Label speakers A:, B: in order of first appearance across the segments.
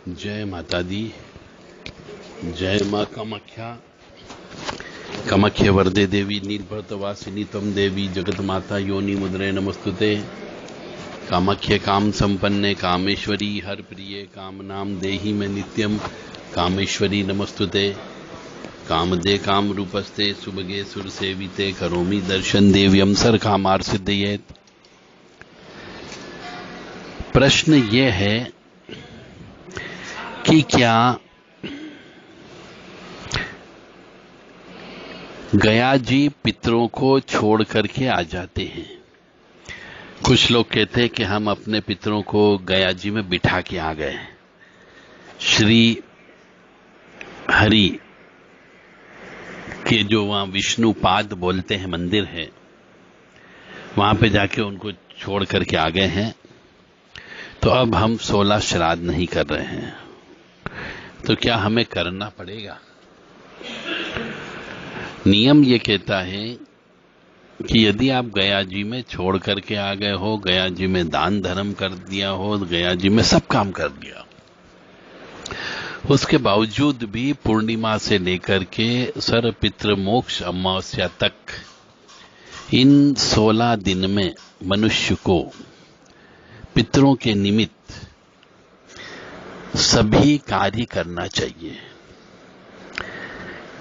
A: जय माता दी। जय माँ कामाख्या। कामाख्य वरदे देवी नीलपर्वतवासिनी त्वं देवी जगत माता योनि मुद्रे नमस्तुते। कामाख्य काम संपन्ने कामेश्वरी हर प्रिय कामनाम देहि में नित्यम कामेश्वरी नमस्तुते। कामदे काम रूपस्ते सुभगे सुर सेविते करोमि दर्शन देव्यम सर कामार सिद्धयेत। प्रश्न ये है कि क्या गया जी पितरों को छोड़ करके आ जाते हैं? कुछ लोग कहते हैं कि हम अपने पितरों को गया जी में बिठा के आ गए। श्री हरि के जो वहां विष्णुपाद बोलते हैं मंदिर है, वहां पे जाके उनको छोड़ करके आ गए हैं। तो अब हम 16 श्राद्ध नहीं कर रहे हैं, तो क्या हमें करना पड़ेगा? नियम ये कहता है कि यदि आप गया जी में छोड़ करके आ गए हो, गया जी में दान धर्म कर दिया हो, गया जी में सब काम कर दिया, उसके बावजूद भी पूर्णिमा से लेकर के सर पितृ मोक्ष अमावस्या तक इन 16 दिन में मनुष्य को पितरों के निमित्त सभी कार्य करना चाहिए,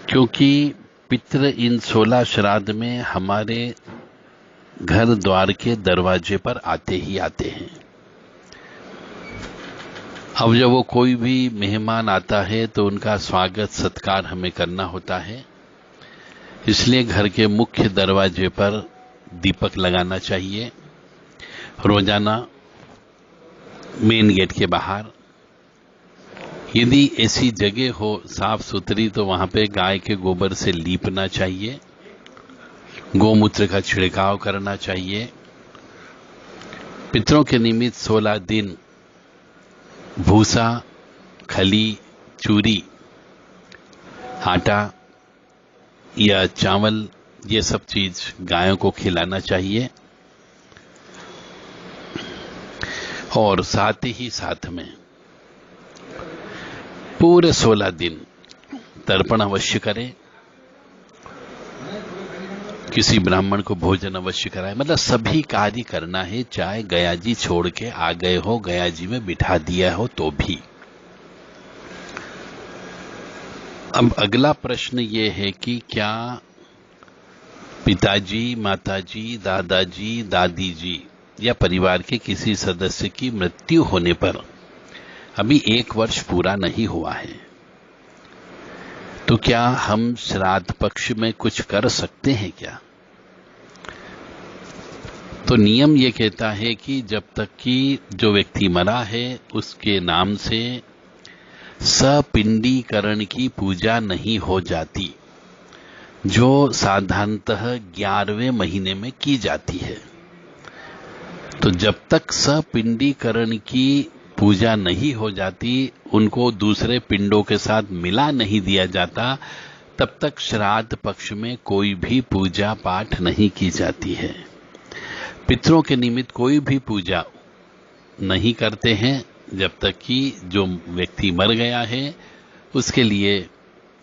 A: क्योंकि पितृ इन 16 श्राद्ध में हमारे घर द्वार के दरवाजे पर आते ही आते हैं। अब जब वो कोई भी मेहमान आता है तो उनका स्वागत सत्कार हमें करना होता है, इसलिए घर के मुख्य दरवाजे पर दीपक लगाना चाहिए रोजाना मेन गेट के बाहर। यदि ऐसी जगह हो साफ सुथरी तो वहां पे गाय के गोबर से लीपना चाहिए, गोमूत्र का छिड़काव करना चाहिए। पितरों के निमित्त 16 दिन भूसा, खली, चूरी, आटा या चावल ये सब चीज गायों को खिलाना चाहिए। और साथ ही साथ में पूरे 16 दिन तर्पण अवश्य करें, किसी ब्राह्मण को भोजन अवश्य कराए, मतलब सभी कार्य करना है, चाहे गया जी छोड़ के आ गए हो, गया जी में बिठा दिया हो तो भी। अब अगला प्रश्न ये है कि क्या पिताजी, माताजी, दादाजी, दादी जी या परिवार के किसी सदस्य की मृत्यु होने पर अभी 1 वर्ष पूरा नहीं हुआ है, तो क्या हम श्राद्ध पक्ष में कुछ कर सकते हैं क्या? तो नियम ये कहता है कि जब तक कि जो व्यक्ति मरा है उसके नाम से सपिंडीकरण की पूजा नहीं हो जाती, जो साधारणतः 11वें महीने में की जाती है। तो जब तक सपिंडीकरण की पूजा नहीं हो जाती, उनको दूसरे पिंडों के साथ मिला नहीं दिया जाता, तब तक श्राद्ध पक्ष में कोई भी पूजा पाठ नहीं की जाती है। पितरों के निमित्त कोई भी पूजा नहीं करते हैं जब तक कि जो व्यक्ति मर गया है उसके लिए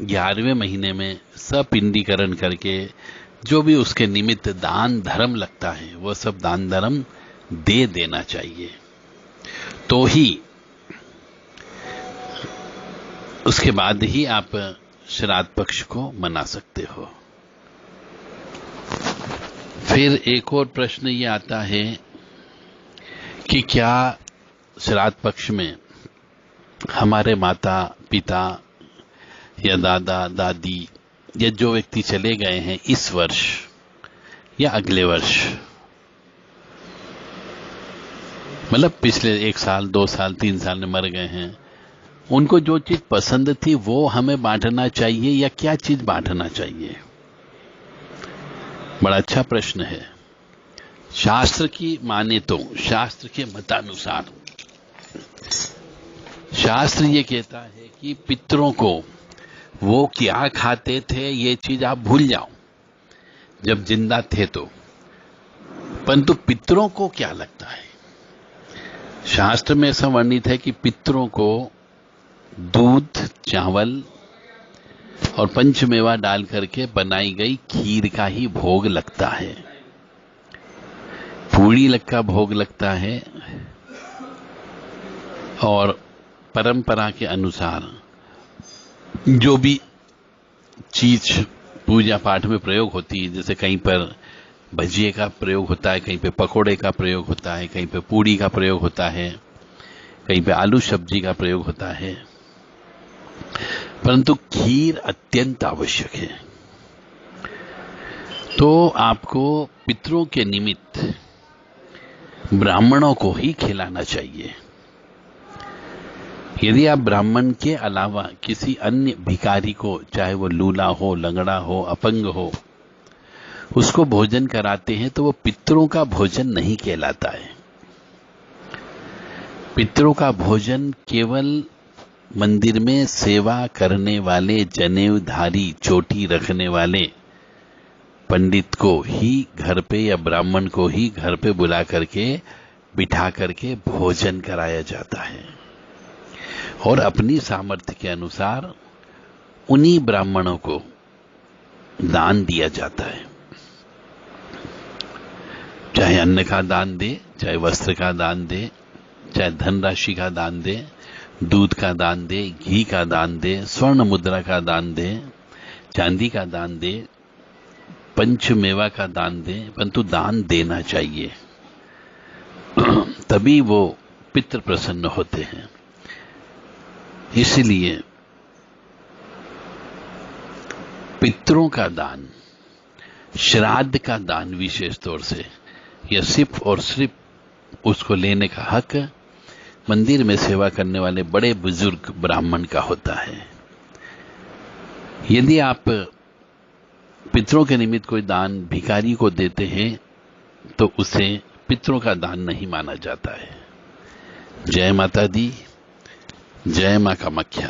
A: 11वें महीने में सपिंडीकरण करके जो भी उसके निमित्त दान धर्म लगता है वह सब दान धर्म दे देना चाहिए, तो ही उसके बाद ही आप श्राद्ध पक्ष को मना सकते हो। फिर एक और प्रश्न ये आता है कि क्या श्राद्ध पक्ष में हमारे माता पिता या दादा दादी या जो व्यक्ति चले गए हैं इस वर्ष या अगले वर्ष, मतलब पिछले 1 साल 2 साल 3 साल में मर गए हैं, उनको जो चीज पसंद थी वो हमें बांटना चाहिए या क्या चीज बांटना चाहिए? बड़ा अच्छा प्रश्न है। शास्त्र की माने तो शास्त्र के मतानुसार शास्त्र ये कहता है कि पितरों को वो क्या खाते थे ये चीज आप भूल जाओ जब जिंदा थे तो, परंतु पितरों को क्या लगता है? शास्त्र में ऐसा वर्णित है कि पितरों को दूध, चावल और पंचमेवा डाल करके बनाई गई खीर का ही भोग लगता है। पूड़ी का भोग लगता है और परंपरा के अनुसार जो भी चीज पूजा पाठ में प्रयोग होती है, जैसे कहीं पर भजिए का प्रयोग होता है, कहीं पे पकोड़े का प्रयोग होता है, कहीं पे पूड़ी का प्रयोग होता है, कहीं पे आलू सब्जी का प्रयोग होता है, परंतु खीर अत्यंत आवश्यक है। तो आपको पितरों के निमित्त ब्राह्मणों को ही खिलाना चाहिए। यदि आप ब्राह्मण के अलावा किसी अन्य भिखारी को, चाहे वो लूला हो, लंगड़ा हो, अपंग हो, उसको भोजन कराते हैं तो वो पितरों का भोजन नहीं कहलाता है। पितरों का भोजन केवल मंदिर में सेवा करने वाले, जनेऊधारी, चोटी रखने वाले पंडित को ही घर पे या ब्राह्मण को ही घर पे बुला करके, बिठा करके भोजन कराया जाता है और अपनी सामर्थ्य के अनुसार उन्हीं ब्राह्मणों को दान दिया जाता है। चाहे अन्न का दान दे, चाहे वस्त्र का दान दे, चाहे धनराशि का दान दे, दूध का दान दे, घी का दान दे, स्वर्ण मुद्रा का दान दे, चांदी का दान दे, पंचमेवा का दान दे, परंतु दान देना चाहिए। तभी वो पितृ प्रसन्न होते हैं। इसलिए पितरों का दान, श्राद्ध का दान विशेष तौर से, यह सिर्फ और सिर्फ उसको लेने का हक मंदिर में सेवा करने वाले बड़े बुजुर्ग ब्राह्मण का होता है। यदि आप पितरों के निमित्त कोई दान भिखारी को देते हैं तो उसे पितरों का दान नहीं माना जाता है। जय माता दी, जय मां कामाख्या।